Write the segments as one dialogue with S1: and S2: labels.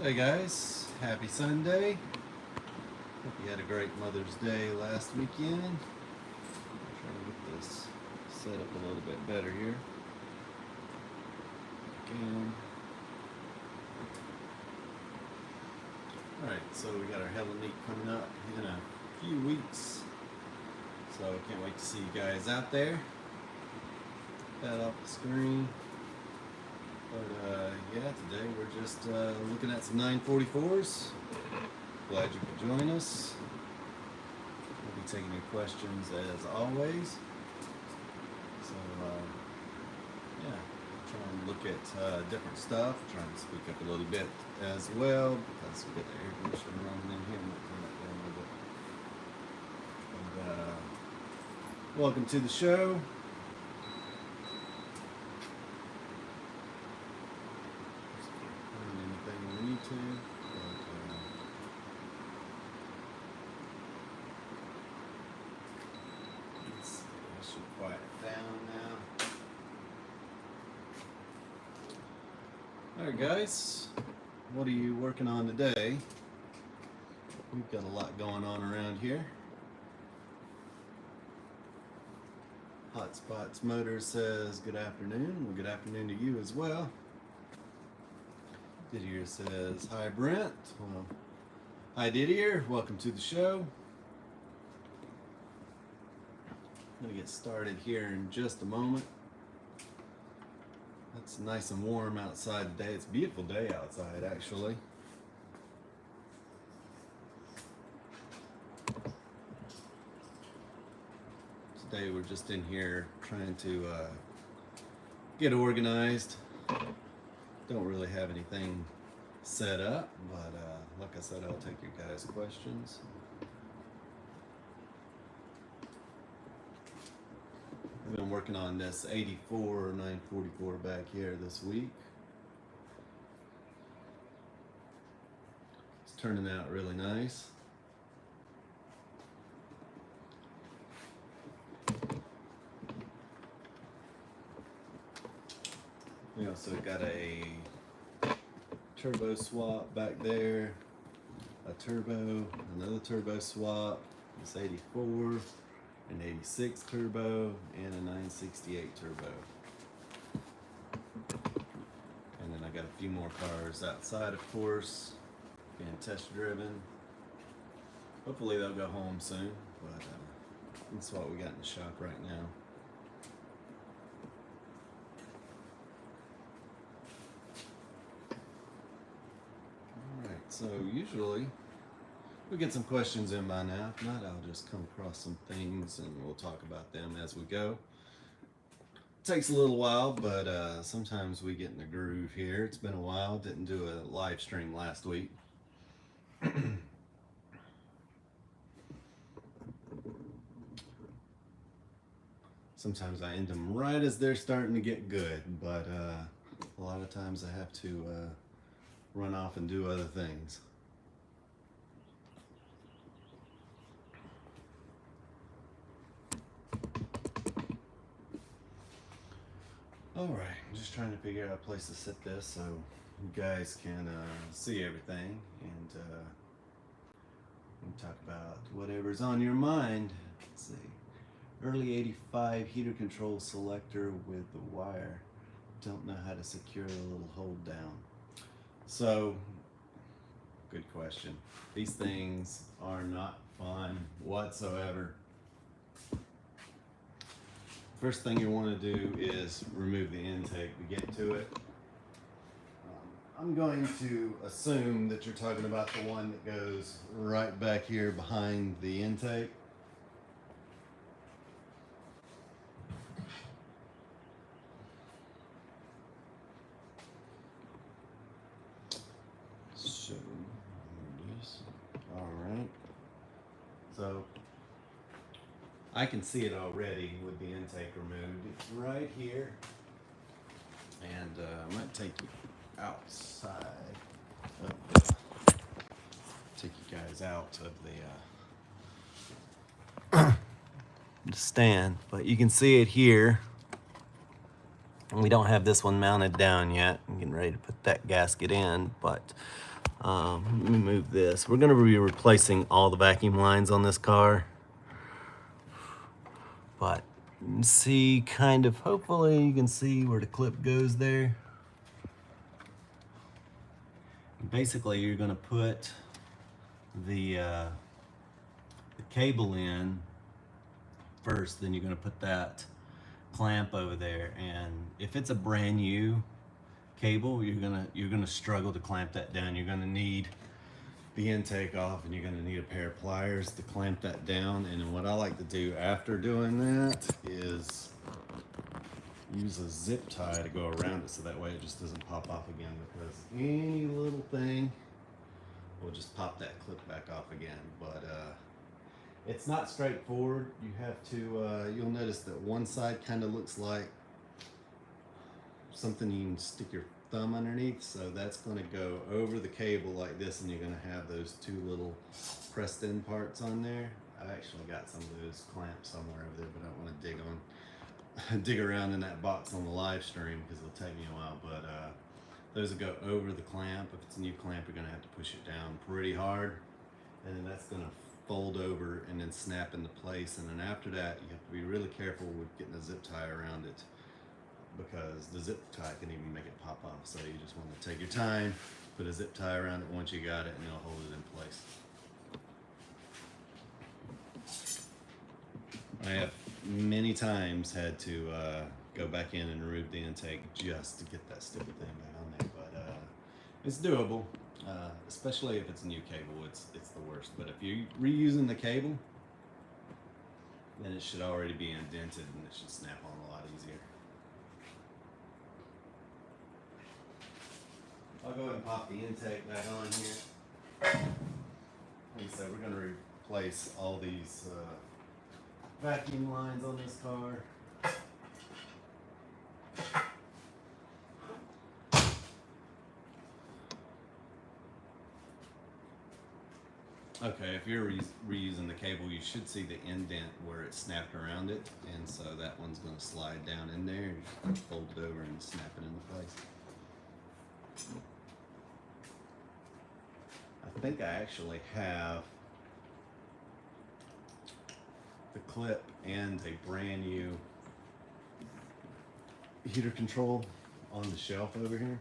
S1: Hey guys, happy Sunday. Hope you had a great Mother's Day last weekend. I'm trying to get this set up a little bit better here. Again. Alright, so we got our Hella Neat coming up in a few weeks. So I can't wait to see you guys out there. That off the screen. But yeah, today we're just looking at some 944s. Glad you could join us. We'll be taking your questions as always. So yeah, trying to look at different stuff, trying to speak up a little bit as well because we got the air conditioner running in here. Might turn that down a little bit. And, welcome to the show. To, but, let's see, I should quiet it down now. Alright guys, what are you working on today? We've got a lot going on around here. Hotspots Motor says good afternoon. Well, good afternoon to you as well. Didier says, hi Brent. Well, hi Didier, welcome to the show. I'm gonna get started here in just a moment. It's nice and warm outside today. It's a beautiful day outside actually. Today we're just in here trying to get organized. Don't really have anything set up, but like I said, I'll take your guys' questions. I've been working on this 84 944 back here this week. It's turning out really nice. We also got a turbo swap back there, a turbo, another turbo swap, this 84, an 86 turbo, and a 968 turbo. And then I got a few more cars outside, of course, being test driven. Hopefully they'll go home soon, but that's what we got in the shop right now. So usually we get some questions in by now. If not, I'll just come across some things and we'll talk about them as we go. It takes a little while, but sometimes we get in the groove here. It's been a while. Didn't do a live stream last week. Sometimes I end them right as they're starting to get good, but a lot of times I have to run off and do other things. Alright, I'm just trying to figure out a place to sit this so you guys can see everything and we can talk about whatever's on your mind. Let's see. Early 85 heater control selector with the wire. Don't know how to secure the little hold down. So, good question. These things are not fun whatsoever. First thing you want to do is remove the intake to get to it. I'm going to assume that you're talking about the one that goes right back here behind the intake. So I can see it already with the intake removed. It's right here, and I might take you outside of take you guys out of the stand, but you can see it here. And we don't have this one mounted down yet. I'm getting ready to put that gasket in, but Let me move this. We're gonna be replacing all the vacuum lines on this car. But you can see kind of, hopefully you can see where the clip goes there. Basically, you're gonna put the cable in first, then you're gonna put that clamp over there, and if it's a brand new cable, you're gonna struggle to clamp that down. You're gonna need the intake off, and you're gonna need a pair of pliers to clamp that down. And then what I like to do after doing that is use a zip tie to go around it, so that way it just doesn't pop off again, because any little thing will just pop that clip back off again. But it's not straightforward. You have to, you'll notice that one side kind of looks like something you can stick your thumb underneath, so that's going to go over the cable like this, and you're going to have those two little pressed in parts on there. I actually got some of those clamps somewhere over there, but I don't want to dig around in that box on the live stream because it'll take me a while. But those will go over the clamp. If it's a new clamp, you're going to have to push it down pretty hard, and then that's going to fold over and then snap into place. And then after that, you have to be really careful with getting a zip tie around it, because the zip tie can even make it pop off. So you just want to take your time, put a zip tie around it once you got it, and it'll hold it in place. I have many times had to go back in and remove the intake just to get that stupid thing back on there, but it's doable. Especially if it's a new cable, it's the worst. But if you're reusing the cable, then it should already be indented and it should snap on a lot easier. I'll go ahead and pop the intake back on here. Like I said, we're going to replace all these vacuum lines on this car. Okay, if you're reusing the cable, you should see the indent where it snapped around it, and so that one's going to slide down in there, and fold it over and snap it into place. I think I actually have the clip and a brand new heater control on the shelf over here.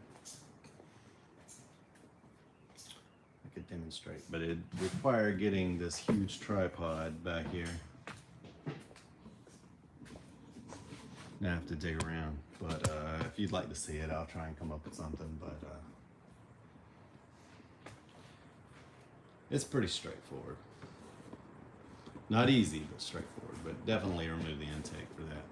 S1: I could demonstrate, but it'd require getting this huge tripod back here. Now I have to dig around, but if you'd like to see it, I'll try and come up with something. But it's pretty straightforward. Not easy, but straightforward. But definitely remove the intake for that.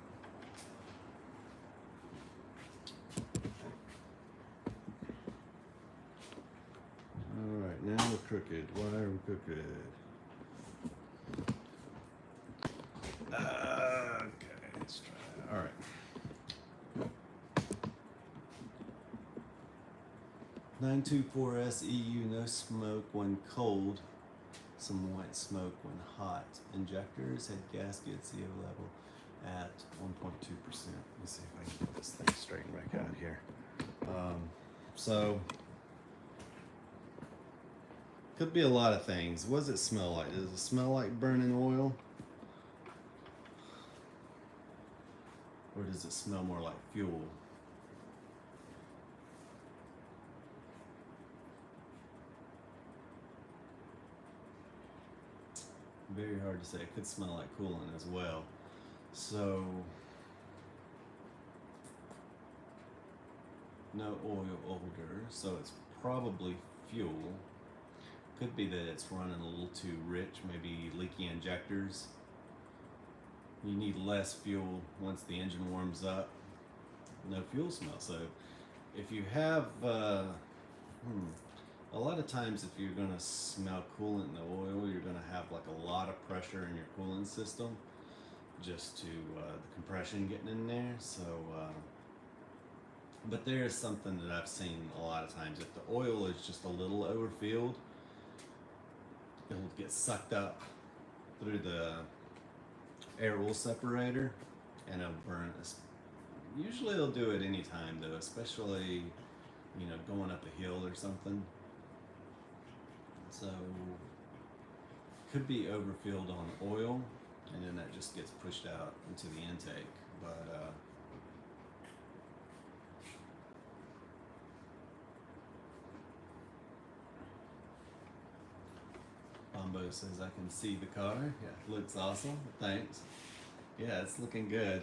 S1: Alright, now we're crooked. Why are we crooked? Okay, let's try that. Alright. (924SEU), no smoke when cold, some white smoke when hot. Injectors, head gasket, CO level at 1.2%. Let me see if I can get this thing straightened back out here. So, could be a lot of things. What does it smell like? Does it smell like burning oil? Or does it smell more like fuel? Very hard to say. It could smell like coolant as well. So, no oil odor, so it's probably fuel. Could be that it's running a little too rich, maybe leaky injectors. You need less fuel once the engine warms up. No fuel smell. So if you have, a lot of times if you're going to smell coolant in the oil, you're going to have like a lot of pressure in your coolant system, just to the compression getting in there. So, but there is something that I've seen a lot of times. If the oil is just a little overfilled, it'll get sucked up through the air oil separator and it'll burn. Usually they'll do it anytime though, especially, you know, going up a hill or something. So could be overfilled on oil, and then that just gets pushed out into the intake. But Bombo says I can see the car. Yeah, looks awesome. Thanks. Yeah, it's looking good.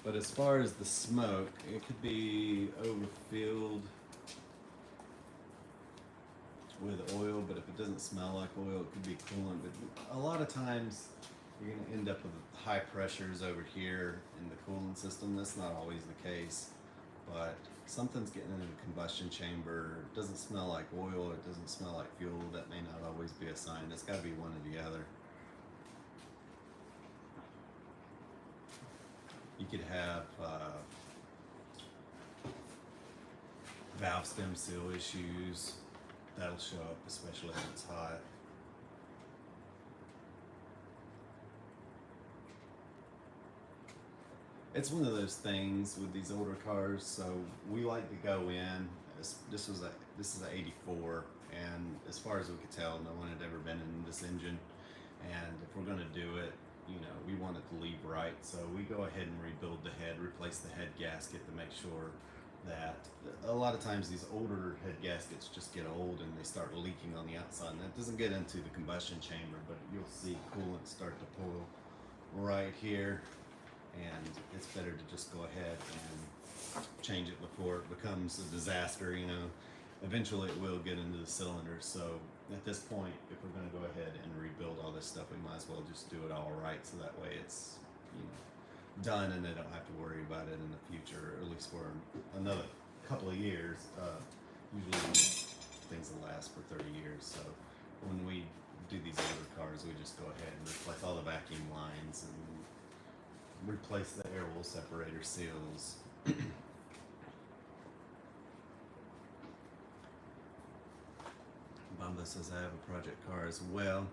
S1: But as far as the smoke, it could be overfilled with oil, but if it doesn't smell like oil, it could be coolant. But a lot of times you're going to end up with high pressures over here in the coolant system. That's not always the case, but something's getting into the combustion chamber. It doesn't smell like oil, it doesn't smell like fuel. That may not always be a sign. It's got to be one or the other. You could have valve stem seal issues. That'll show up, especially when it's hot. It's one of those things with these older cars. So we like to go in. This is an '84, and as far as we could tell, no one had ever been in this engine. And if we're going to do it, you know, we want it to leave right. So we go ahead and rebuild the head, replace the head gasket to make sure that a lot of times these older head gaskets just get old and they start leaking on the outside. And that doesn't get into the combustion chamber, but you'll see coolant start to pool right here. And it's better to just go ahead and change it before it becomes a disaster. You know, eventually it will get into the cylinders. So at this point, if we're going to go ahead and rebuild all this stuff, we might as well just do it all right, so that way it's, you know, done and they don't have to worry about it in the future, or at least for another couple of years. Usually things will last for 30 years. So when we do these older cars, we just go ahead and replace all the vacuum lines and replace the air wool separator seals. Bamba says I have a project car as well.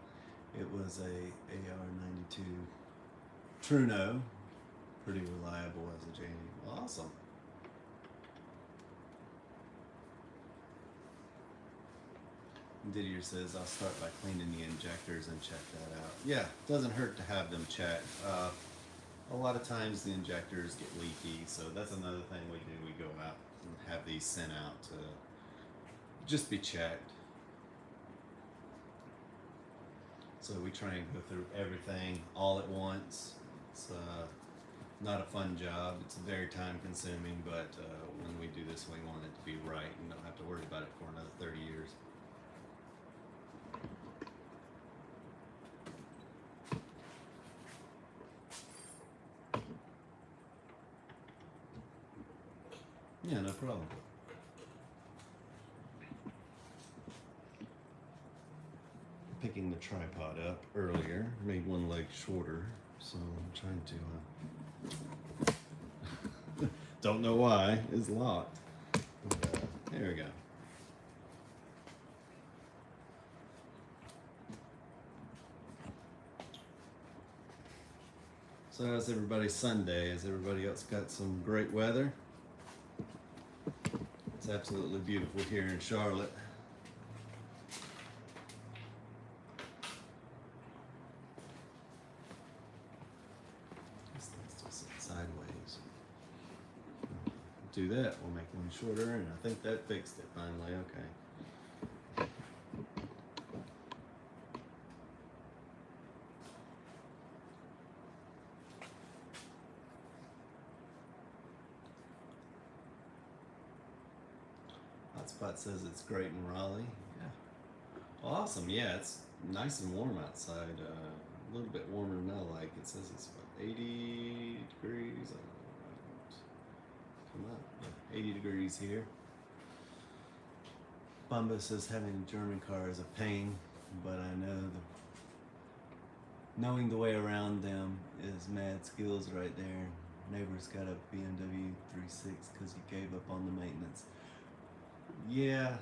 S1: It was a AR92 Truno, pretty reliable as a Janie. Awesome. Didier says I'll start by cleaning the injectors and check that out. Yeah, doesn't hurt to have them checked. A lot of times the injectors get leaky, so that's another thing we do. We go out and have these sent out to just be checked. So we try and go through everything all at once. It's not a fun job. It's very time consuming, but when we do this, we want it to be right and don't have to worry about it for another 30 years. Yeah, no problem. Picking the tripod up earlier, made one leg shorter, so I'm trying to, don't know why, it's locked. But, there we go. So how's everybody's Sunday? Has everybody else got some great weather? It's absolutely beautiful here in Charlotte. This thing's still sitting sideways. Do that, we'll make one shorter, and I think that fixed it finally. Okay. Hotspot says it's great in Raleigh. Yeah. Awesome. Yeah, it's nice and warm outside. A little bit warmer than I like. It says it's what, 80 degrees. Come up. Yeah, 80 degrees here. Bumba says having a German car is a pain, but I know knowing the way around them is mad skills right there. Neighbor's got a BMW 3.6 because he gave up on the maintenance. Yeah.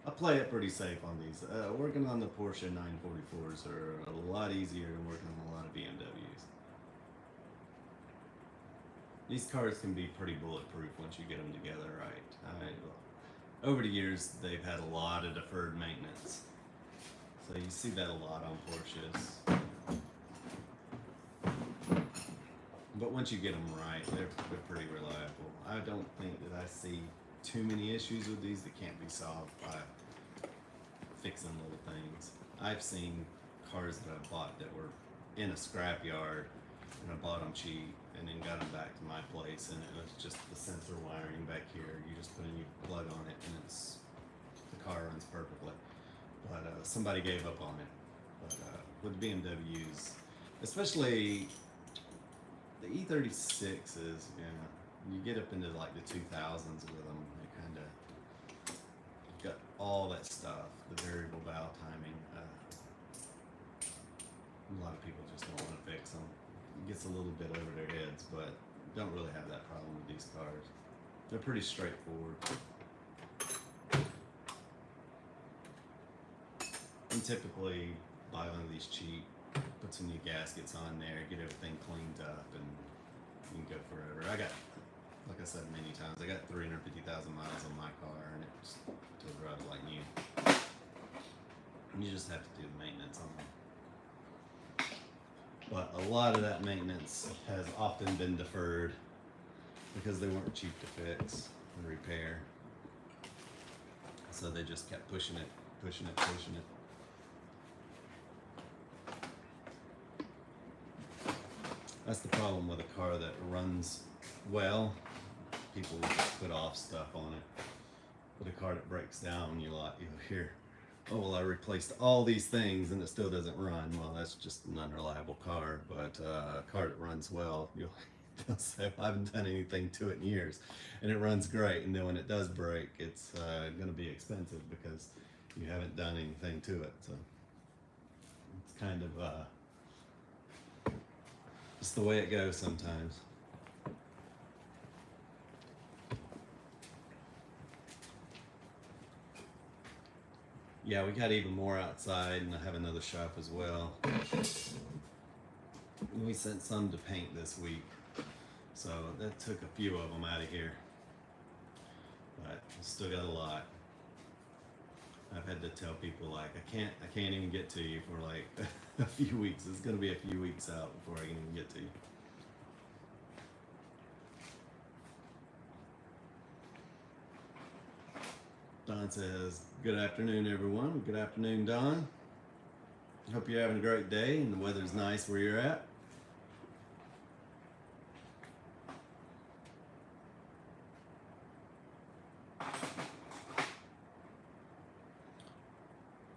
S1: I play it pretty safe on these. Working on the Porsche 944s are a lot easier than working on a lot of BMWs. these cars can be pretty bulletproof once you get them together right. Over the years, they've had a lot of deferred maintenance. So you see that a lot on Porsches. But once you get them right, they're pretty reliable. I don't think that I see too many issues with these that can't be solved by fixing little things. I've seen cars that I bought that were in a scrapyard, and I bought them cheap and then got them back to my place, and it was just the sensor wiring back here. You just put a new plug on it, and the car runs perfectly. But somebody gave up on it. But with BMWs, especially the E36s, you get up into like the 2000s with them, they kind of got all that stuff, the variable valve timing. A lot of people just don't want to fix them. It gets a little bit over their heads, but don't really have that problem with these cars. They're pretty straightforward. And typically buy one of these cheap, put some new gaskets on there, get everything cleaned up, and you can go forever. I got, like I said many times, I got 350,000 miles on my car, and it still drives like new. And you just have to do the maintenance on them. But a lot of that maintenance has often been deferred because they weren't cheap to fix and repair. So they just kept pushing it. That's the problem with a car that runs well. People will just put off stuff on it. With a car that breaks down, you'll hear, oh, well, I replaced all these things and it still doesn't run. Well, that's just an unreliable car. But a car that runs well, they'll say, I haven't done anything to it in years. And it runs great. And then when it does break, it's going to be expensive because you haven't done anything to it. So it's kind of just the way it goes sometimes. Yeah, we got even more outside, and I have another shop as well. We sent some to paint this week, so that took a few of them out of here. But we still got a lot. I've had to tell people, like, I can't even get to you for like a few weeks. It's gonna be a few weeks out before I can even get to you. Don says, good afternoon, everyone. Good afternoon, Don. Hope you're having a great day and the weather's nice where you're at.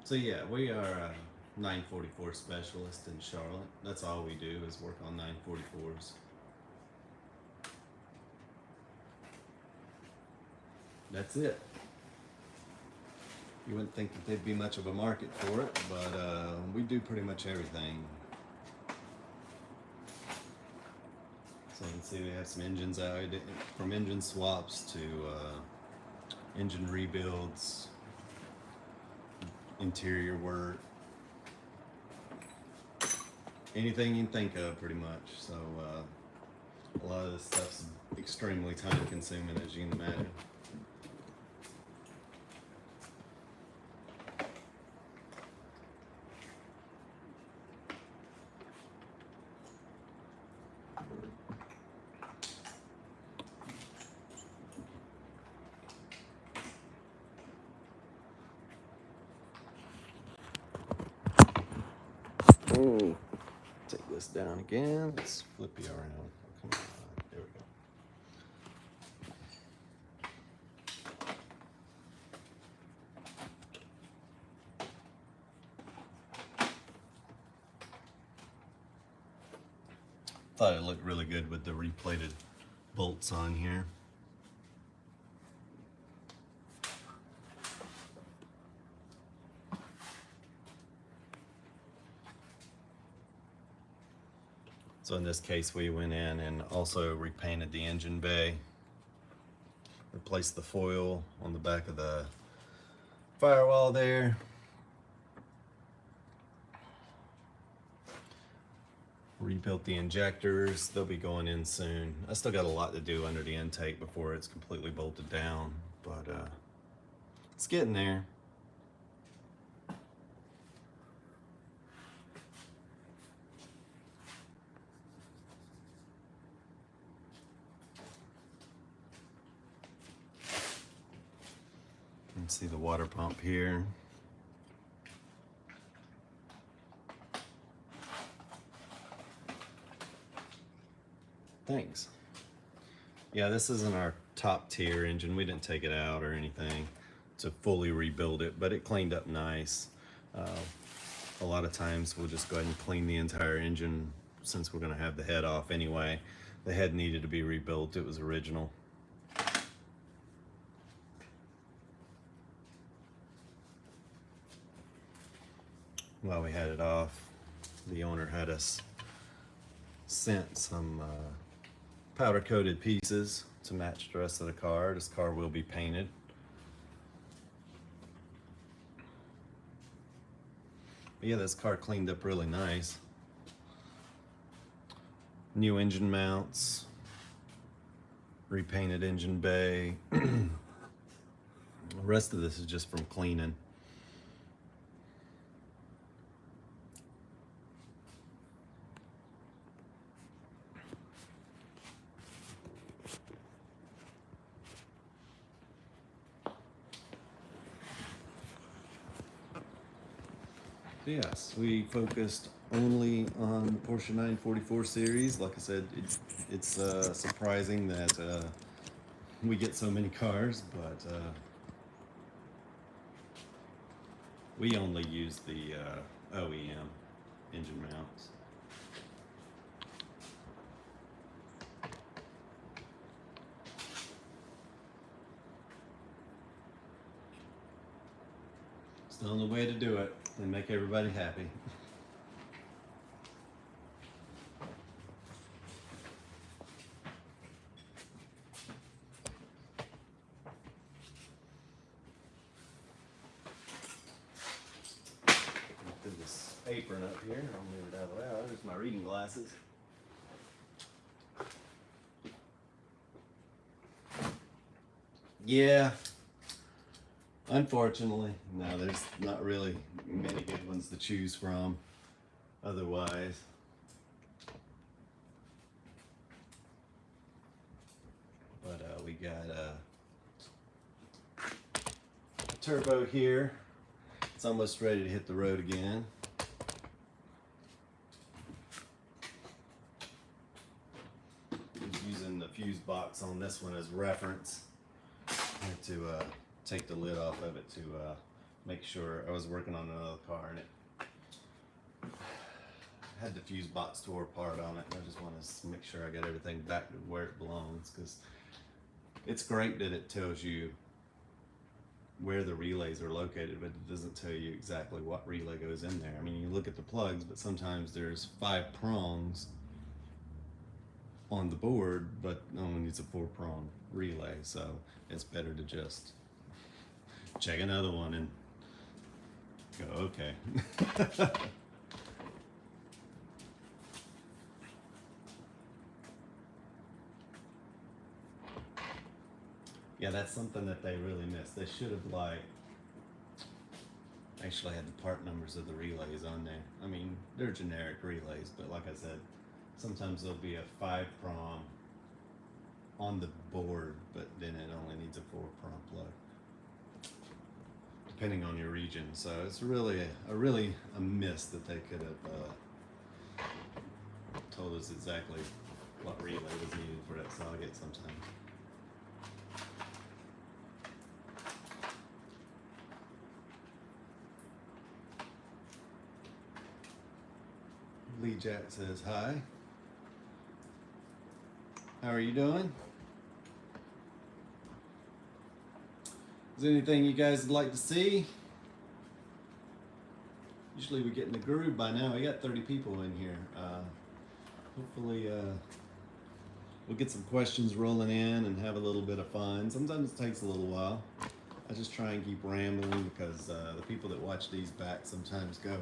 S1: So yeah, we are a 944 specialist in Charlotte. That's all we do is work on 944s. That's it. You wouldn't think that there'd be much of a market for it, but we do pretty much everything. So you can see we have some engines out, from engine swaps to engine rebuilds, interior work, anything you can think of pretty much. So a lot of this stuff's extremely time consuming, as you can imagine. Take this down again. Let's flip you around. Come on. There we go. Thought it looked really good with the replated bolts on here. So in this case, we went in and also repainted the engine bay, replaced the foil on the back of the firewall there. Rebuilt the injectors. They'll be going in soon. I still got a lot to do under the intake before it's completely bolted down, but it's getting there. You can see the water pump here. Thanks. Yeah, this isn't our top tier engine. We didn't take it out or anything to fully rebuild it, but it cleaned up nice. A lot of times we'll just go ahead and clean the entire engine since we're going to have the head off anyway. The head needed to be rebuilt. It was original. While we had it off, the owner had us sent some powder coated pieces to match the rest of the car. This car will be painted. But yeah, this car cleaned up really nice. New engine mounts, repainted engine bay. The rest of this is just from cleaning. Yes, we focused only on the Porsche 944 series. Like I said, it's surprising that we get so many cars, but we only use the OEM engine mounts. Still on the way to do it and make everybody happy. Put this apron up here. I'll move it out of the way. Oh, there's my reading glasses. Yeah. Unfortunately, no, there's not really many good ones to choose from otherwise. But we got a turbo here. It's almost ready to hit the road again. I'm using the fuse box on this one as reference. I had to take the lid off of it to make sure. I was working on another car and it had the fuse box tore apart on it. I just want to make sure I got everything back to where it belongs, because it's great that it tells you where the relays are located, but it doesn't tell you exactly what relay goes in there. I mean, you look at the plugs, but sometimes there's 5 prongs on the board, but only needs a 4-prong relay, so it's better to just check another one and go, okay. Yeah, that's something that they really missed. They should have actually had the part numbers of the relays on there. I mean, they're generic relays, but like I said, sometimes there'll be a 5-prong on the board, but then it only needs a 4-prong plug, depending on your region. So it's really a miss that they could have told us exactly what relay was needed for that socket sometimes. Lee Jack says hi. How are you doing? Is there anything you guys would like to see? Usually we get in the groove by now. We got 30 people in here. Hopefully we'll get some questions rolling in and have a little bit of fun. Sometimes it takes a little while. I just try and keep rambling because the people that watch these back sometimes go,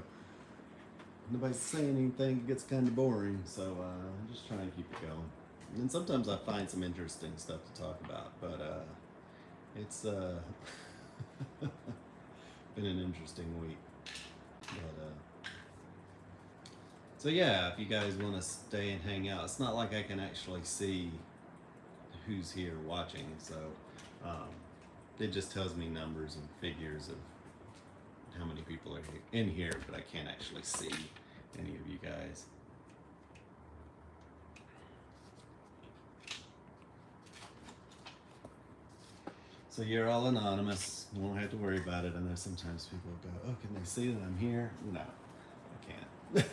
S1: nobody's saying anything, it gets kind of boring. So I'm just trying to keep it going. And sometimes I find some interesting stuff to talk about, but it's been an interesting week. But so yeah, if you guys want to stay and hang out, it's not like I can actually see who's here watching, so it just tells me numbers and figures of how many people are in here, but I can't actually see any of you guys. So you're all anonymous. You won't have to worry about it. I know sometimes people go, oh, can they see that I'm here? No, I can't.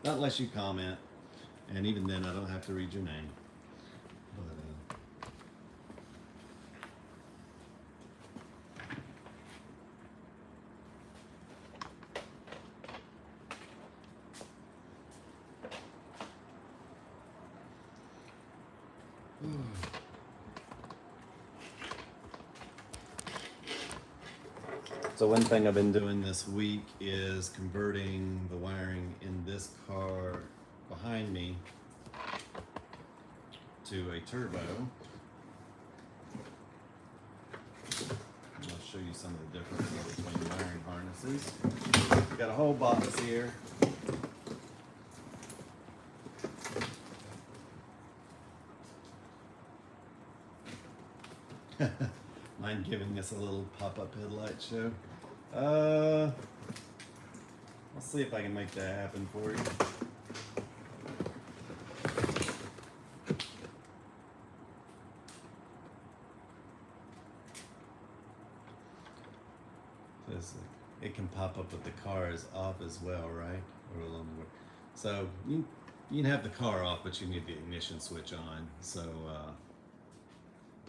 S1: Not unless you comment. And even then, I don't have to read your name. But, so one thing I've been doing this week is converting the wiring in this car behind me to a turbo. I'll show you some of the differences between wiring harnesses. We've got a whole box here. Mind giving us a little pop-up headlight show? I'll see if I can make that happen for you. It can pop up with the car is off as well, right? So you can have the car off, but you need the ignition switch on. So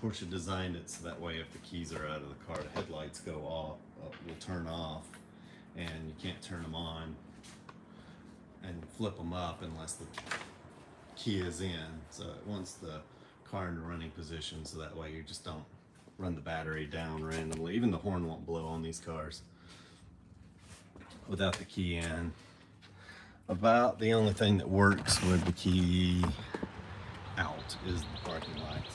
S1: Porsche designed it so that way if the keys are out of the car, the headlights go off, will turn off, and you can't turn them on and flip them up unless the key is in. So it wants the car in the running position so that way you just don't run the battery down randomly. Even the horn won't blow on these cars without the key in. About the only thing that works with the key out is the parking light.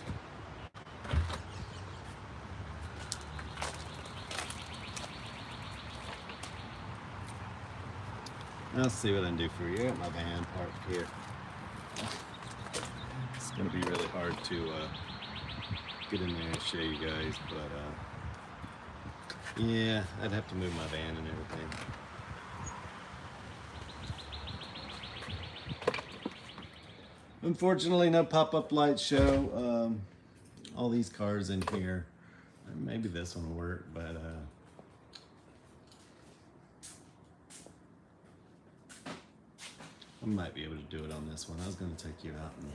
S1: I'll see what I can do for you. I got my van parked here. It's going to be really hard to get in there and show you guys, but yeah, I'd have to move my van and everything. Unfortunately, no pop-up light show. All these cars in here. Maybe this one will work, but I might be able to do it on this one. I was going to take you out and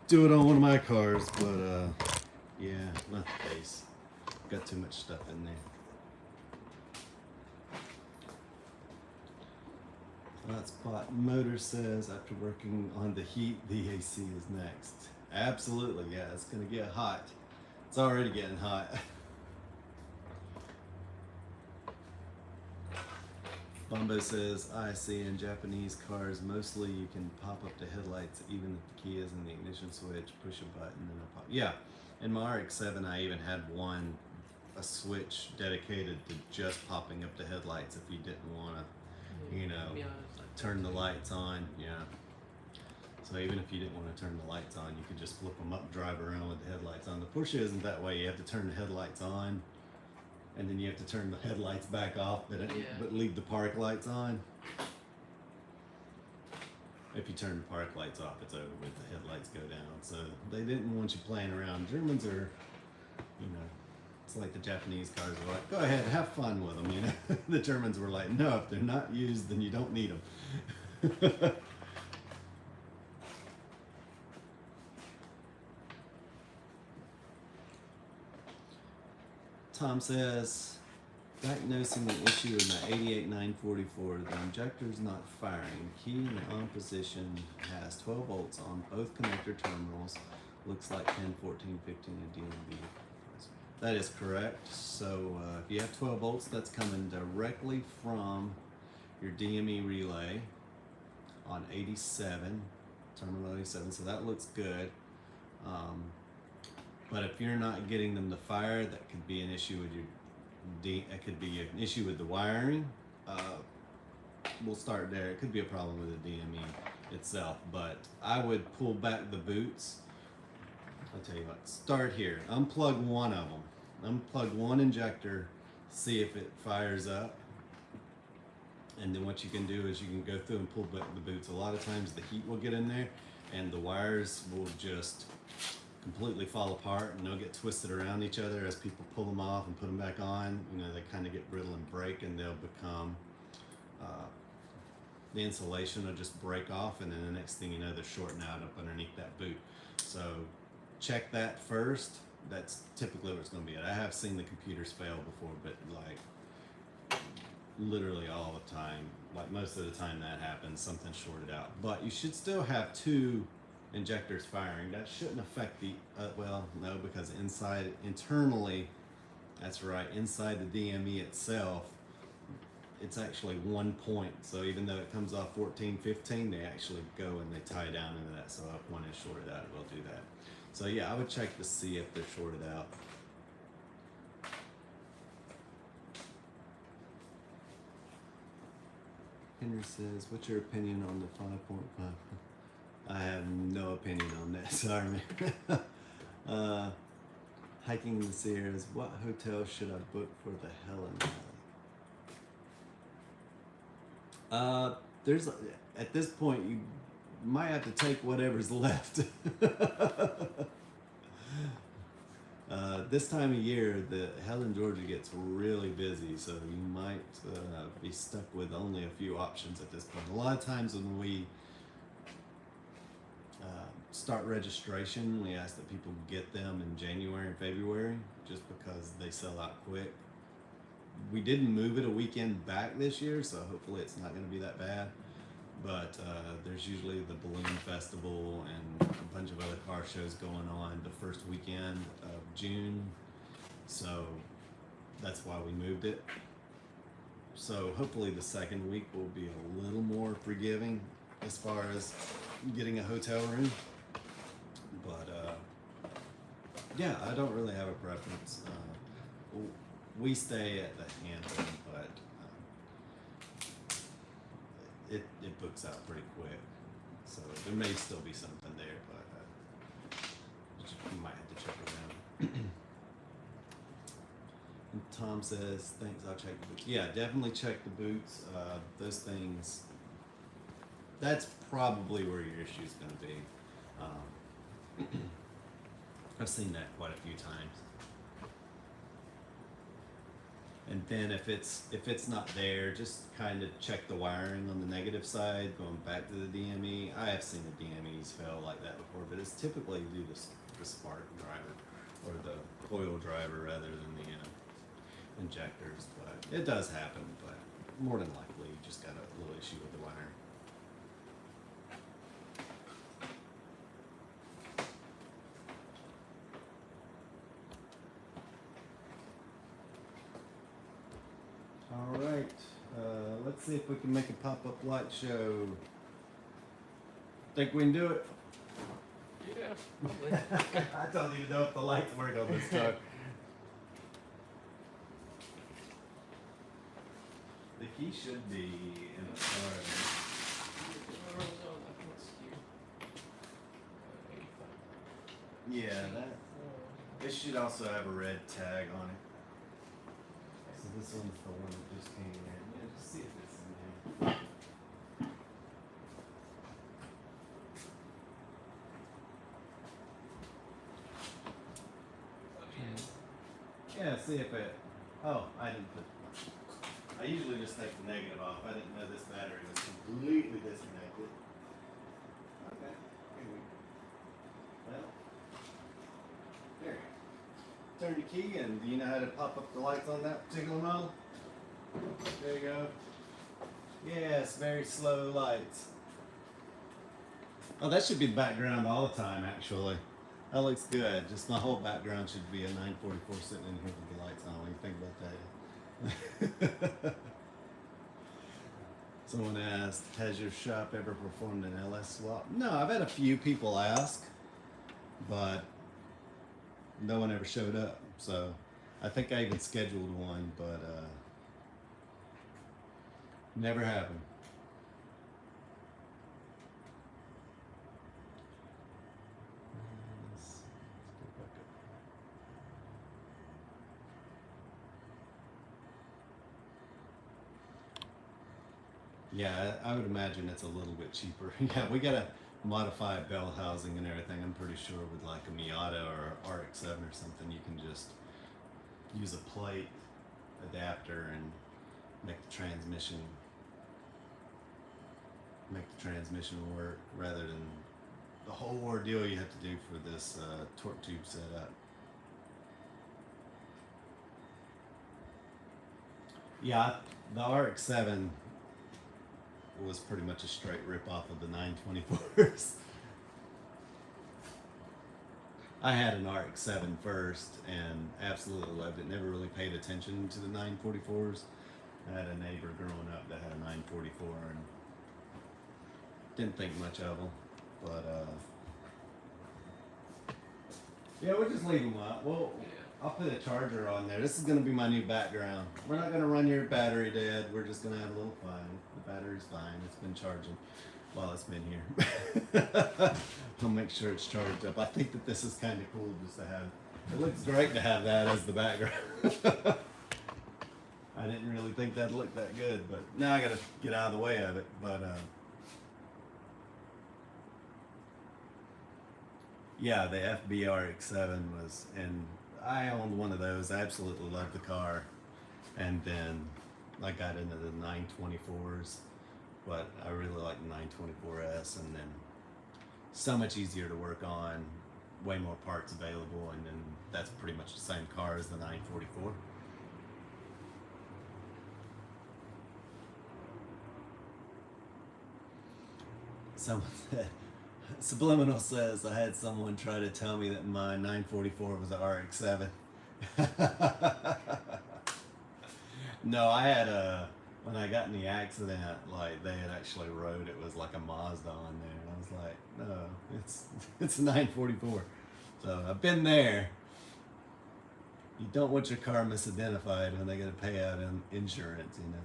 S1: do it on one of my cars, but yeah, not the case. Got too much stuff in there. Hotspot Motor says, after working on the heat, the AC is next. Absolutely, yeah, it's gonna get hot. It's already getting hot. Bombo says, I see in Japanese cars, mostly you can pop up the headlights even if the key is in the ignition switch, push a button and it'll pop. Yeah, in my RX-7 I even had a switch dedicated to just popping up the headlights if you didn't want to, you know, turn the lights on. Yeah. So even if you didn't want to turn the lights on, you could just flip them up, drive around with the headlights on. The Porsche isn't that way. You have to turn the headlights on, and then you have to turn the headlights back off, but leave the park lights on. If you turn the park lights off, it's over with. The headlights go down. So they didn't want you playing around. Germans are, you know, it's like the Japanese cars are like, go ahead, have fun with them, you know. The Germans were like, no, if they're not used, then you don't need them. Tom says, diagnosing the issue in the 88944, the injector's not firing. Key in the on position has 12 volts on both connector terminals. Looks like 10, 14, 15 and DMB. That is correct. So if you have 12 volts, that's coming directly from your DME relay on 87, terminal 87, so that looks good. But if you're not getting them to fire, that could be an issue with your it could be an issue with the wiring. We'll start there. It could be a problem with the DME itself, but I would pull back the boots. I'll tell you what, start here. Unplug one of them. Unplug one injector, see if it fires up. And then what you can do is you can go through and pull back the boots. A lot of times the heat will get in there and the wires will just completely fall apart and they'll get twisted around each other as people pull them off and put them back on. You know, they kind of get brittle and break, and they'll become the insulation will just break off, and then the next thing you know, they're shorting out up underneath that boot. So check that first. That's typically what it's going to be. I have seen the computers fail before, but like literally all the time, like most of the time that happens, something's shorted out. But you should still have two injectors firing. That shouldn't affect the well, no, because internally, that's right, inside the DME itself, it's actually 1 point. So even though it comes off 14, 15, they actually go and they tie down into that. So if one is shorted out, it will do that. So yeah, I would check to see if they're shorted out. Henry says, what's your opinion on the 5.5? I have no opinion on that, sorry man. Hiking in the Sierras, what hotel should I book for the Helen Valley? There's, at this point, you might have to take whatever's left. This time of year, the Helen, Georgia gets really busy, so you might be stuck with only a few options at this point. A lot of times when we start registration, we ask that people get them in January and February, just because they sell out quick. We didn't move it a weekend back this year, so hopefully it's not going to be that bad. But there's usually the Balloon Festival and a bunch of other car shows going on the first weekend of June. So that's why we moved it. So hopefully the second week will be a little more forgiving as far as getting a hotel room. But yeah, I don't really have a preference. We stay at the Hampton, but it books out pretty quick, so there may still be something there, but you might have to check around. And Tom says, thanks, I'll check the boots. Yeah, definitely check the boots. Those things, that's probably where your issue is going to be. I've seen that quite a few times. And then if it's not there, just kind of check the wiring on the negative side, going back to the DME. I have seen the DMEs fail like that before, but it's typically due to the spark driver or the coil driver rather than the injectors. But it does happen, but more than likely you just got a little issue with the wiring. All right, let's see if we can make a pop-up light show. Think we can do it?
S2: Yeah, probably.
S1: I don't even know if the lights work on this car. The key should be in the car. Yeah, it should also have a red tag on it. So this one's the one that just came in. Yeah, just see if it's in there. Yeah, see if it. Oh, I didn't put. I usually just take the negative off. I didn't know this battery was completely disconnected. Okay. Well, there. Turn the key, and do you know how to pop up the lights on that particular model? There you go. Yes, very slow lights. Oh, that should be the background all the time, actually. That looks good. Just my whole background should be a 944 sitting in here with the lights on. What do you think about that? Someone asked, has your shop ever performed an LS swap? No, I've had a few people ask, but no one ever showed up. So I think I even scheduled one, but never happened. Let's go back up. Yeah, I would imagine it's a little bit cheaper. Yeah, we gotta modify bell housing and everything. I'm pretty sure with like a Miata or RX-7 or something, you can just use a plate adapter and make the transmission work rather than the whole ordeal you have to do for this torque tube setup. Yeah, the RX-7 was pretty much a straight rip off of the 924s. I had an RX-7 first and absolutely loved it. Never really paid attention to the 944s. I had a neighbor growing up that had a 944 and didn't think much of them. But yeah, we'll just leave them up. Well, I'll put a charger on there. This is going to be my new background. We're not going to run your battery dead. We're just going to have a little fun. The battery's fine. It's been charging while it's been here. I'll make sure it's charged up. I think that this is kind of cool just to have. It looks great to have that as the background. I didn't really think that'd look that good, but now I got to get out of the way of it. But yeah, the FBRX7 was, and I owned one of those. I absolutely loved the car. And then I got into the 924s, but I really like the 924S, and then so much easier to work on, way more parts available, and then that's pretty much the same car as the 944. Someone said, Subliminal says, I had someone try to tell me that my 944 was an RX-7. No, I had when I got in the accident, like they had actually wrote it was like a Mazda on there. And I was like, no, it's a 944. So I've been there. You don't want your car misidentified when they got to pay out insurance, you know.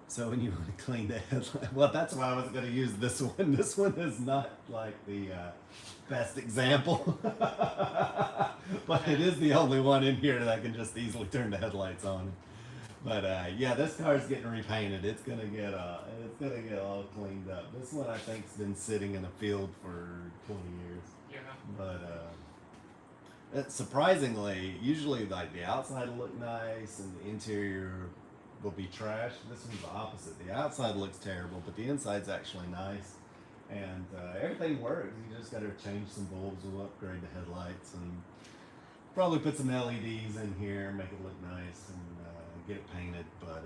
S1: So when you want to clean the headlight, well, that's why I was going to use this one. This one is not like the best example, but it is the only one in here that I can just easily turn the headlights on. But yeah, this car's getting repainted. It's gonna get all cleaned up. This one I think's been sitting in a field for 20 years.
S2: Yeah.
S1: But surprisingly, usually like the outside will look nice and the interior will be trash. This one's the opposite. The outside looks terrible, but the inside's actually nice. And everything works. You just got to change some bulbs. We'll upgrade the headlights and probably put some LEDs in here, make it look nice, and get it painted. But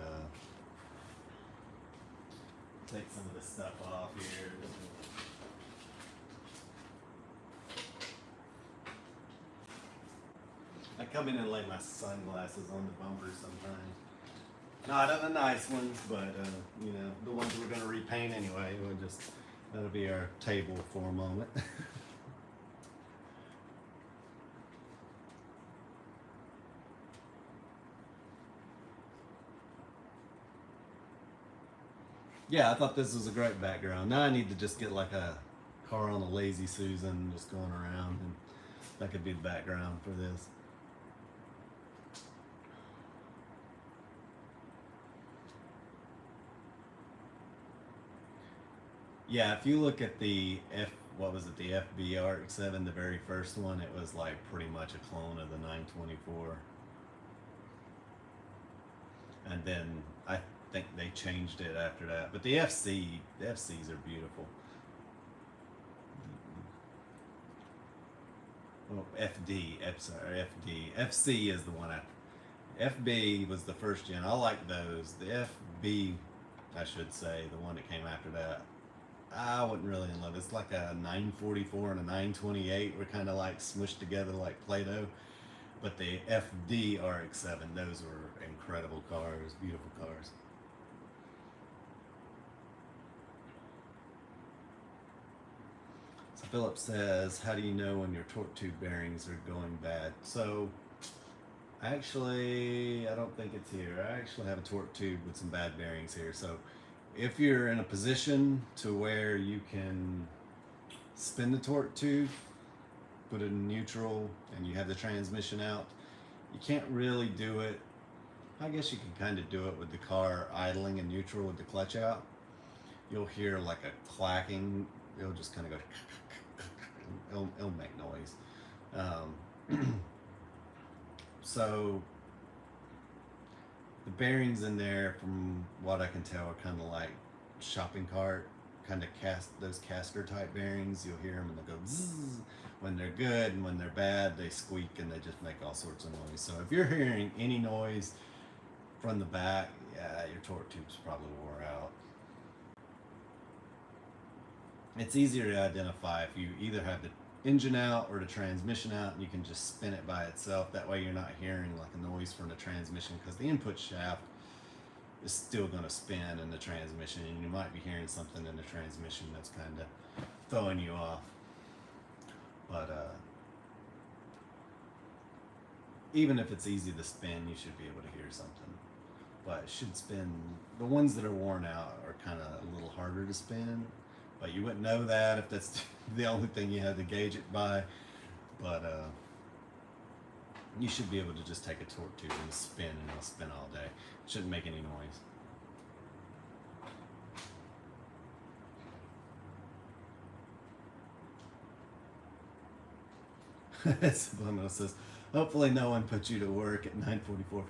S1: take some of this stuff off here. I come in and lay my sunglasses on the bumper sometimes. Not on the nice ones, but you know, the ones we're going to repaint anyway. That'll be our table for a moment. Yeah, I thought this was a great background. Now I need to just get like a car on a Lazy Susan just going around, and that could be the background for this. Yeah, if you look at the the FBRX7, the very first one, it was like pretty much a clone of the 924. And then I think they changed it after that. But the FCs are beautiful. Oh, FD. FC is the one FB was the first gen. I like those. The FB, I should say, the one that came after that, I wasn't really in love. It's like a 944 and a 928. We're kind of like smushed together like Play-Doh. But the FD RX-7, those were incredible cars, beautiful cars. So Philip says, how do you know when your torque tube bearings are going bad? So actually, I don't think it's here. I actually have a torque tube with some bad bearings here. So if you're in a position to where you can spin the torque tube, put it in neutral, and you have the transmission out, you can't really do it. I guess you can kind of do it with the car idling in neutral with the clutch out. You'll hear like a clacking. It'll just kind of go. It'll make noise. So the bearings in there, from what I can tell, are kind of like shopping cart, kind of those caster type bearings. You'll hear them and they'll go zzz when they're good, and when they're bad, they squeak and they just make all sorts of noise. So if you're hearing any noise from the back, yeah, your torque tube's probably wore out. It's easier to identify if you either have the engine out or the transmission out, and you can just spin it by itself. That way you're not hearing like a noise from the transmission, because the input shaft is still going to spin in the transmission, and you might be hearing something in the transmission that's kind of throwing you off. But even if it's easy to spin, you should be able to hear something. But it should spin. The ones that are worn out are kind of a little harder to spin, but you wouldn't know that if that's the only thing you had to gauge it by. But you should be able to just take a torque tube and spin, and it'll spin all day. It shouldn't make any noise. Subliminal says, hopefully no one put you to work at 9:44.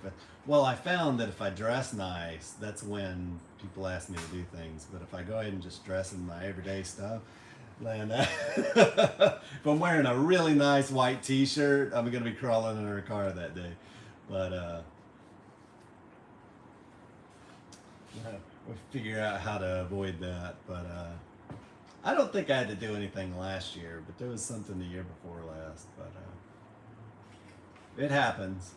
S1: Well, I found that if I dress nice, that's when people ask me to do things. But if I go ahead and just dress in my everyday stuff, man, if I'm wearing a really nice white t-shirt, I'm going to be crawling in her car that day. But we'll figure out how to avoid that. But I don't think I had to do anything last year, but there was something the year before last. But it happens.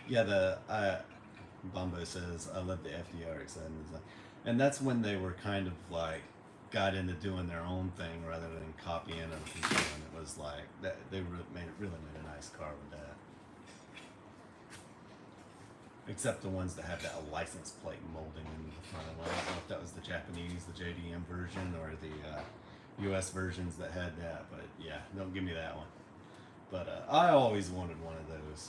S1: Yeah, Bombo says, I love the FDRX, and that's when they were kind of like got into doing their own thing rather than copying other people, and it was like that they really made a nice car with that. Except the ones that have that license plate molding in the front. Well, I don't know if that was the Japanese, the JDM version, or the US versions that had that, but yeah, don't give me that one. But I always wanted one of those.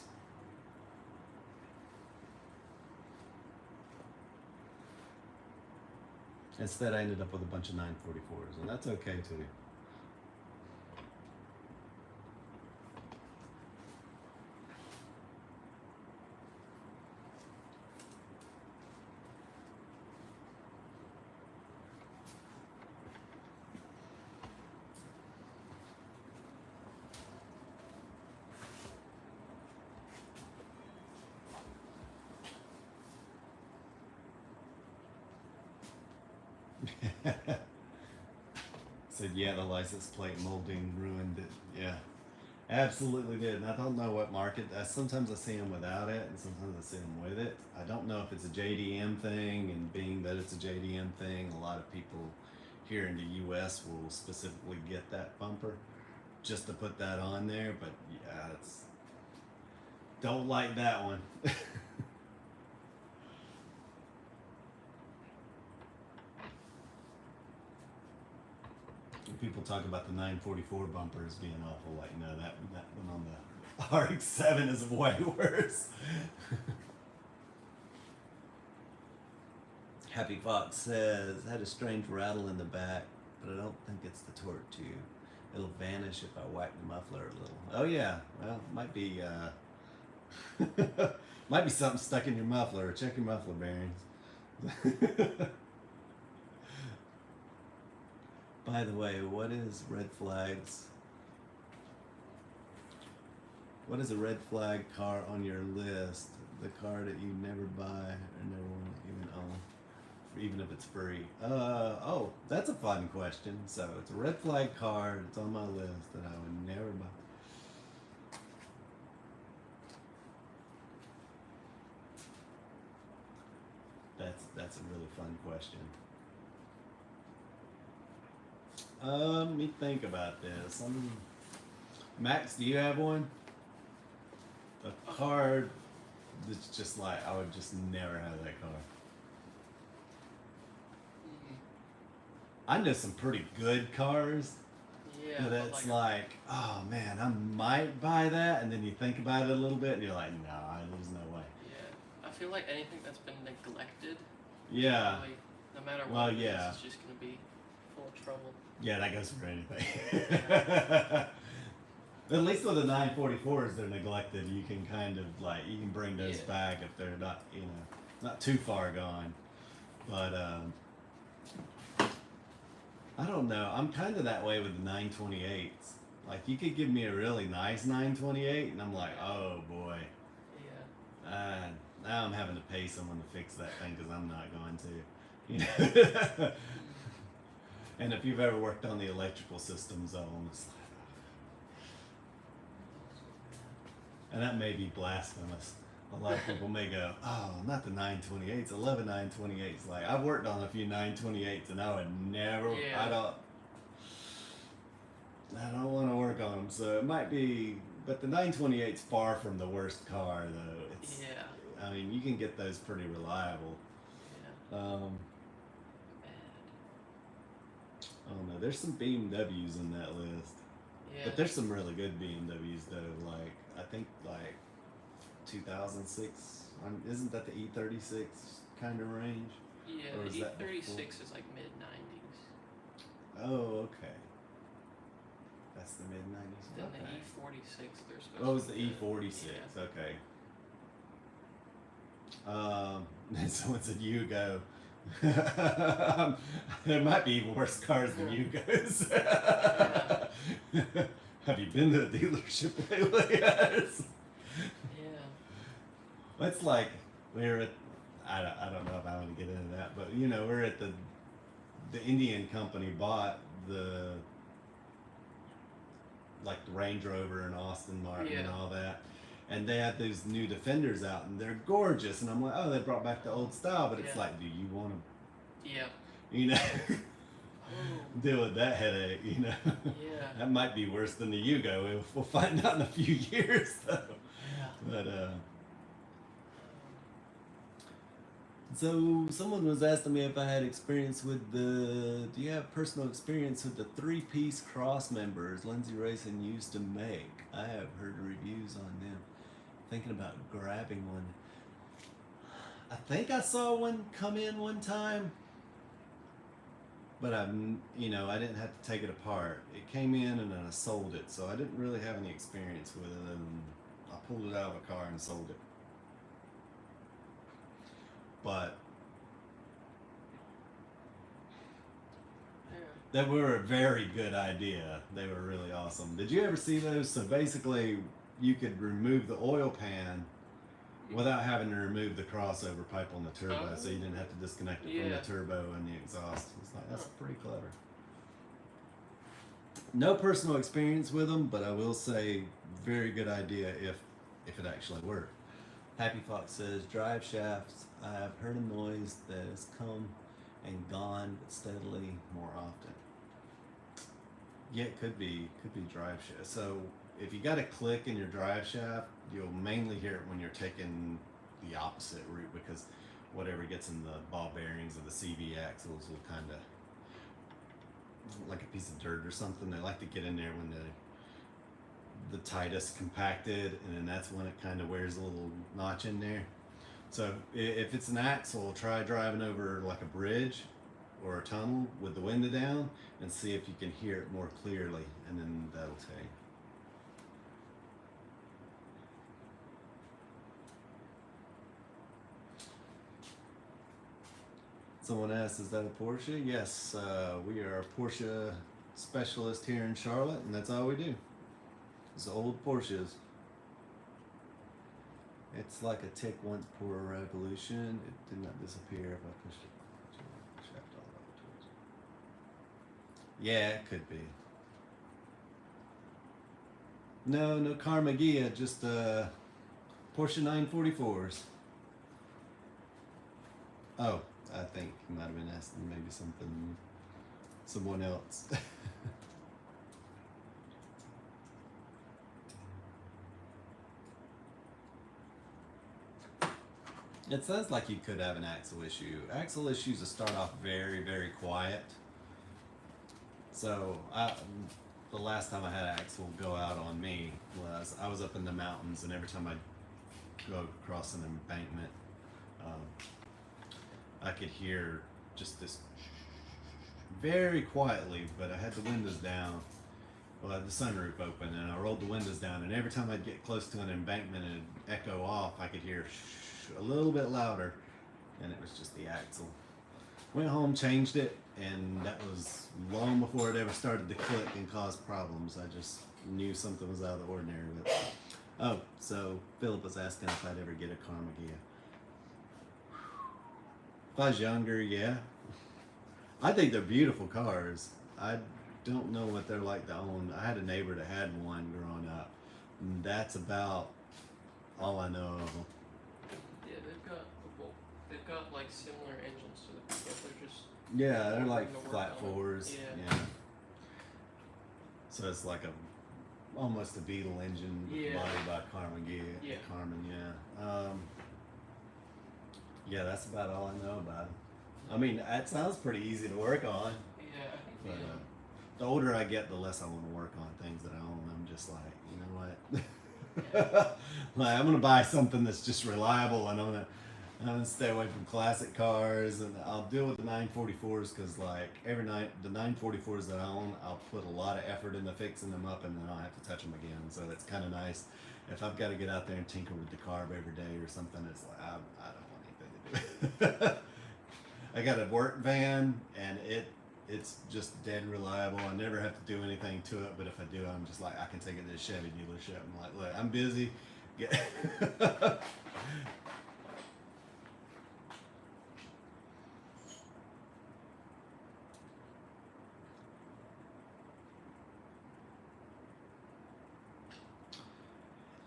S1: Instead, I ended up with a bunch of 944s, and that's okay too. Said, yeah, the license plate molding ruined it. Yeah, absolutely did. And I don't know what market. Sometimes I see them without it, and sometimes I see them with it. I don't know if it's a JDM thing, and being that it's a JDM thing, a lot of people here in the US will specifically get that bumper just to put that on there. But yeah, don't like that one. People talk about the 944 bumpers being awful. Like, no, that one on the RX-7 is way worse. Happy Fox says, had a strange rattle in the back, but I don't think it's the torque tube. It'll vanish if I whack the muffler a little. Oh yeah, well, might be might be something stuck in your muffler. Check your muffler bearings. By the way, what is red flags? What is a red flag car on your list? The car that you never buy or never want to even own. even if it's free? Oh, that's a fun question. So it's a red flag car. It's on my list that I would never buy. That's a really fun question. Let me think about this. Max, do you have one? A car that's just like I would just never have that car. I know some pretty good cars.
S2: Yeah.
S1: That's like, oh man, I might buy that, and then you think about it a little bit, and you're like, nah, there's no way.
S2: Yeah. I feel like anything that's been neglected.
S1: Yeah.
S2: Really, no matter what
S1: Well,
S2: it is,
S1: yeah.
S2: it's just gonna be full of trouble.
S1: Yeah, that goes for anything. At least with the 944s, they're neglected. You can kind of like you can bring those back if they're not not too far gone. But I don't know. I'm kind of that way with the 928s. Like you could give me a really nice 928, and I'm like, oh boy.
S2: Yeah.
S1: Now I'm having to pay someone to fix that thing because I'm not going to. You know. And if you've ever worked on the electrical systems on this, and that may be blasphemous. A lot of people may go, oh, not the 928s, 11 928s. Like, I've worked on a few 928s and I would never, I don't want to work on them. So it might be, but the 928's far from the worst car though. It's, I mean, you can get those pretty reliable.
S2: Yeah.
S1: I don't know. There's some BMWs in that list.
S2: Yeah.
S1: But there's some really good BMWs though. Like I think like 2006. Isn't that the E36 kind of range?
S2: Yeah. The E36 is like mid 90s.
S1: Oh, okay. That's the mid 90s.
S2: Then
S1: okay.
S2: The E46. There's.
S1: Oh, it's the E46. Yeah. Okay. And someone said Yugo. There might be even worse cars than Yugos. Have you been to the dealership lately? Yes.
S2: Yeah.
S1: It's like we're at. I don't know if I want to get into that, but we're at the Indian company bought the Range Rover and Austin Martin and all that. And they had those new Defenders out, and they're gorgeous. And I'm like, oh, they brought back the old style, but it's like, do you want to?
S2: Yeah.
S1: Deal with that headache,
S2: Yeah.
S1: That might be worse than the Yugo. We'll find out in a few years, though.
S2: Yeah.
S1: But so someone was asking me if I had experience with do you have personal experience with the 3-piece cross members Lindsay Racing used to make? I have heard reviews on them. Thinking about grabbing one. I think I saw one come in one time, but I didn't have to take it apart. It came in and then I sold it, so I didn't really have any experience with it, and I pulled it out of a car and sold it. But they were a very good idea. They were really awesome. Did you ever see those? So basically, you could remove the oil pan without having to remove the crossover pipe on the turbo, so you didn't have to disconnect it from the turbo and the exhaust. It's like, that's pretty clever. No personal experience with them, but I will say, very good idea if it actually worked. Happy Fox says, drive shafts. I have heard a noise that has come and gone, but steadily more often. Yeah, it could be drive shaft. So if you got a click in your drive shaft, you'll mainly hear it when you're taking the opposite route, because whatever gets in the ball bearings of the CV axles will kind of, like a piece of dirt or something, they like to get in there when the tightest compacted, and then that's when it kind of wears a little notch in there. So if it's an axle, try driving over like a bridge or a tunnel with the window down and see if you can hear it more clearly, and then that'll tell you. Someone asked, is that a Porsche? Yes, we are a Porsche specialist here in Charlotte, and that's all we do. It's old Porsches. It's like a tick once per revolution. It did not disappear if I pushed it. Yeah, it could be. No Karma Gia, just Porsche 944s. Oh, I think you might have been asking maybe someone else. It sounds like you could have an axle issue. Axle issues will start off very, very quiet. So the last time I had an axle go out on me was I was up in the mountains, and every time I'd go across an embankment, I could hear just this very quietly, but I had the windows down. Well, I had the sunroof open, and I rolled the windows down, and every time I'd get close to an embankment and it'd echo off, I could hear a little bit louder, and it was just the axle. Went home, changed it, and that was long before it ever started to click and cause problems. I just knew something was out of the ordinary with it. Oh, so Philip was asking if I'd ever get a Karma Gia. If I was younger, yeah. I think they're beautiful cars. I don't know what they're like to own. I had a neighbor that had one growing up. And that's about all I know of them.
S2: Yeah, they've got like similar engines to the pickup. They're just
S1: Yeah, they're like
S2: to work
S1: flat
S2: on it.
S1: fours.
S2: Yeah.
S1: So it's like almost a Beetle engine
S2: Yeah.
S1: body by Carmen Gia.
S2: Yeah.
S1: Carmen, yeah. Yeah, that's about all I know about it. I mean, that sounds pretty easy to work on.
S2: Yeah.
S1: But the older I get, the less I want to work on things that I own. I'm just like, you know what? Like, I'm gonna buy something that's just reliable, and I'm gonna stay away from classic cars, and I'll deal with the 944s because like every night the 944s that I own, I'll put a lot of effort into fixing them up, and then I'll have to touch them again. So that's kind of nice. If I've got to get out there and tinker with the carb every day or something, it's like I don't want anything to do. I got a work van, and it's just dead reliable. I never have to do anything to it, but if I do, I'm just like, I can take it to the Chevy dealership. I'm like, look, I'm busy.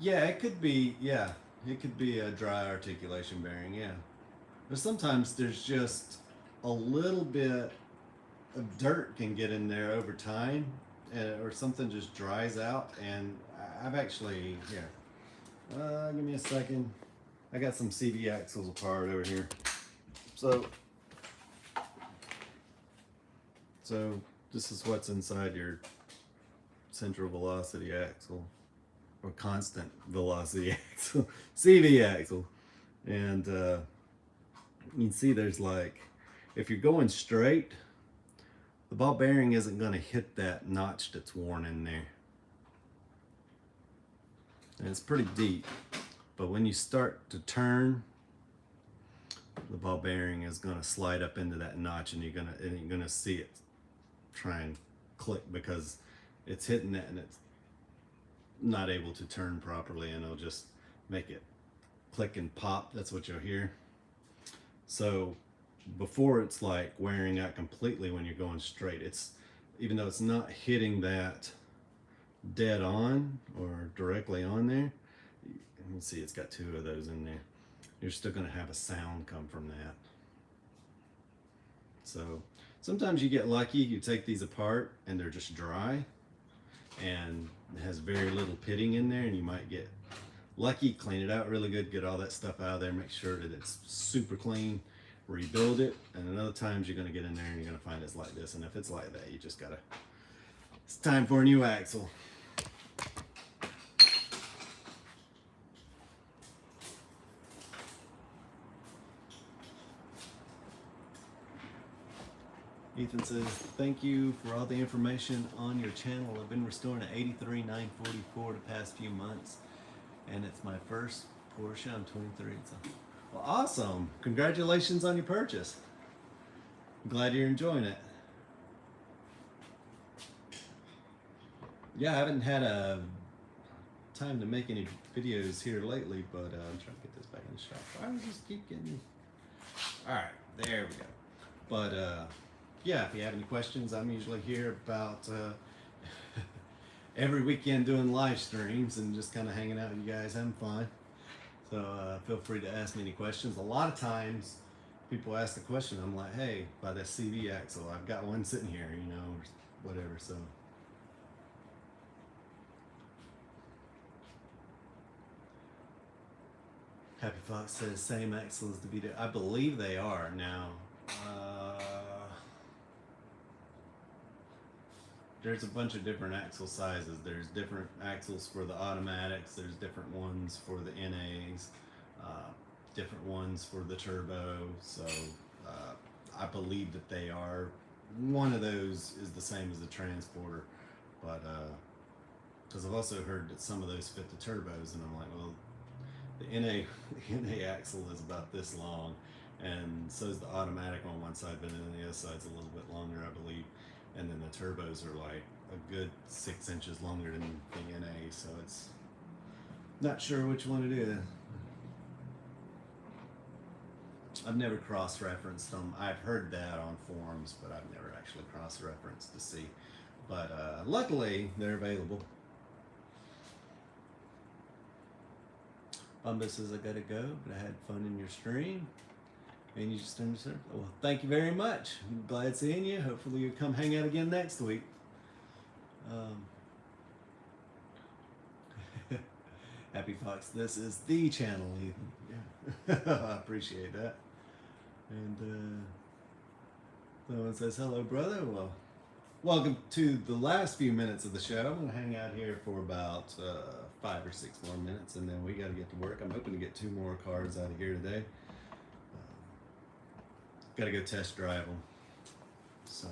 S1: Yeah, it could be. Yeah, it could be a dry articulation bearing. Yeah, but sometimes there's just a little bit of dirt can get in there over time, or something just dries out. And I've actually here. Give me a second. I got some CV axles apart over here. So this is what's inside your central velocity axle, or constant velocity axle, CV axle. And you can see there's like, if you're going straight, the ball bearing isn't going to hit that notch that's worn in there. And it's pretty deep. But when you start to turn, the ball bearing is going to slide up into that notch, and you're gonna see it try and click because it's hitting that and it's not able to turn properly, and it'll just make it click and pop. That's what you'll hear. So before it's like wearing out completely when you're going straight, it's, even though it's not hitting that dead on or directly on there, you can see it's got two of those in there, you're still going to have a sound come from that. So sometimes you get lucky, you take these apart and they're just dry and it has very little pitting in there, and you might get lucky, clean it out really good, get all that stuff out of there, make sure that it's super clean, rebuild it. And then other times you're going to get in there and you're going to find it's like this, and if it's like that, you just gotta, it's time for a new axle. Ethan says, thank you for all the information on your channel. I've been restoring an 83 944 the past few months, and it's my first Porsche. I'm 23. So, well, awesome. Congratulations on your purchase. I'm glad you're enjoying it. Yeah, I haven't had a time to make any videos here lately, but I'm trying to get this back in the shop. Why does this keep getting... Alright, there we go. But yeah, if you have any questions, I'm usually here about every weekend doing live streams and just kind of hanging out with you guys, having fun. So feel free to ask me any questions. A lot of times people ask the question, I'm like, hey, by that CV axle, I've got one sitting here, you know, or whatever. So Happy Fox says same axle as the Vito. I believe they are now. There's a bunch of different axle sizes. There's different axles for the automatics. There's different ones for the NAs. Different ones for the turbo. So I believe that they are. One of those is the same as the transporter, but because I've also heard that some of those fit the turbos, and I'm like, well, the NA axle is about this long, and so is the automatic on one side, but then the other side's a little bit longer, I believe. And then the turbos are like a good 6 inches longer than the NA, so it's not sure which one it is. I've never cross-referenced them. I've heard that on forums, but I've never actually cross-referenced to see. But luckily, they're available. Bumba says, I gotta go, but I had fun in your stream. And you just understand. Well, thank you very much. I'm glad seeing you. Hopefully you'll come hang out again next week. Happy Fox, this is the channel, Ethan. Yeah. I appreciate that. And someone says, hello, brother. Well, welcome to the last few minutes of the show. I'm going to hang out here for about 5 or 6 more minutes, and then we got to get to work. I'm hoping to get 2 more cars out of here today. Got to go test drive them. So,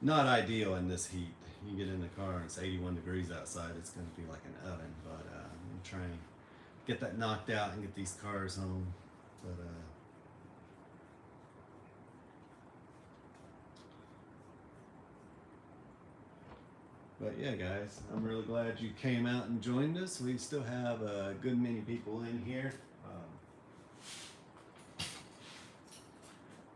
S1: not ideal in this heat. You get in the car and it's 81 degrees outside. It's going to be like an oven. But I'm trying to get that knocked out and get these cars home. But yeah, guys, I'm really glad you came out and joined us. We still have a good many people in here.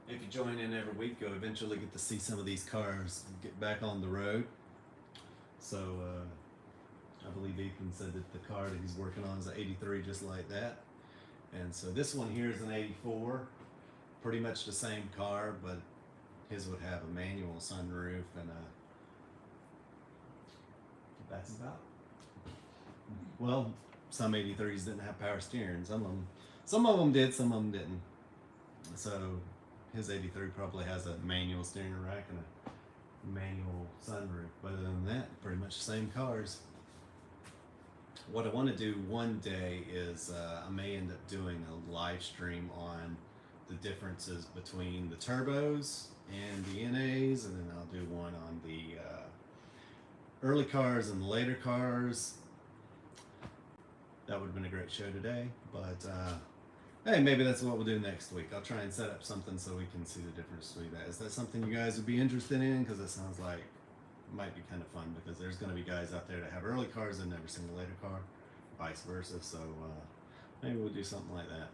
S1: If you join in every week, you'll eventually get to see some of these cars get back on the road. So I believe Ethan said that the car that he's working on is an 83, just like that. And so this one here is an 84, pretty much the same car, but his would have a manual sunroof and that's about. Well, some 83s didn't have power steering. Some of them did, some of them didn't. So his 83 probably has a manual steering rack and a manual sunroof. But other than that, pretty much the same cars. What I want to do one day is I may end up doing a live stream on the differences between the turbos and the NAs, and then I'll do one on the early cars and the later cars. That would have been a great show today, but hey, maybe that's what we'll do next week. I'll try and set up something so we can see the difference between that. Is that something you guys would be interested in? Because it sounds like it might be kind of fun, because there's going to be guys out there that have early cars and never seen a later car, vice versa. So maybe we'll do something like that.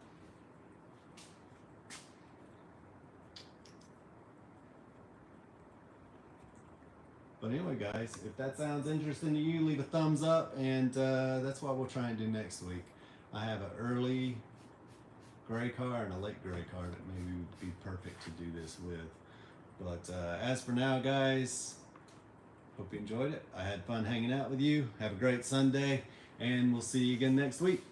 S1: But anyway, guys, if that sounds interesting to you, leave a thumbs up, and that's what we'll try and do next week. I have an early gray car and a late gray car that maybe would be perfect to do this with. But as for now, guys, hope you enjoyed it. I had fun hanging out with you. Have a great Sunday, and we'll see you again next week.